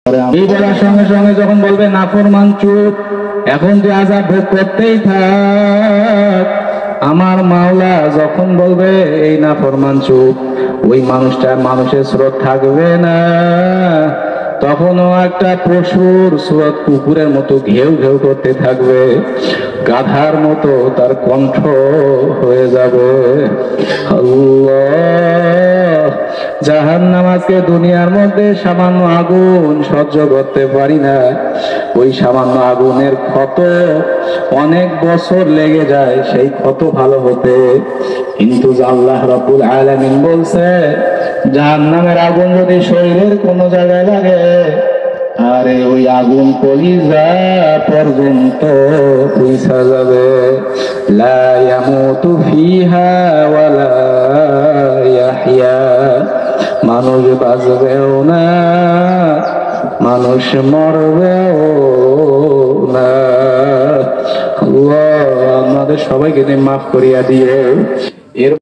এই বলার সঙ্গে সঙ্গে যখন বলবে নাফরমান চুপ, এখন তুই আযাব ভোগ করতেই থাক। আমার মাওলা যখন বলবে এই নাফরমান চুপ, ওই মানুষের স্রোত থাকবে না। তখনও একটা পশুর স্রোত কুকুরের মতো ঘেউ ঘেউ করতে থাকবে, গাধার মতো তার কণ্ঠ হয়ে যাবে। আল্লাহ, জাহান্নাম আজকে দুনিয়ার মধ্যে সামান্য আগুন সহ্য করতে পারি না, ওই সামান্য আগুনের ক্ষত অনেক বছর লেগে যায় সেই ক্ষত ভালো হতে। কিন্তু আল্লাহ রাব্বুল আলামিন বলছে, জাহান্নামের আগুন যদি শরীরের কোন জায়গায় লাগে, আরে ওই আগুন কলিজা পর্যন্ত পৌঁছা যাবে। লা ইয়ামুতু ফিহা ওয়ালা ইয়াহইয়া, মানুষ বাঁচবেও না, মানুষ মরবেও না। আল্লাহ আমাদের সবাইকে মাফ করিয়া দিয়ে এর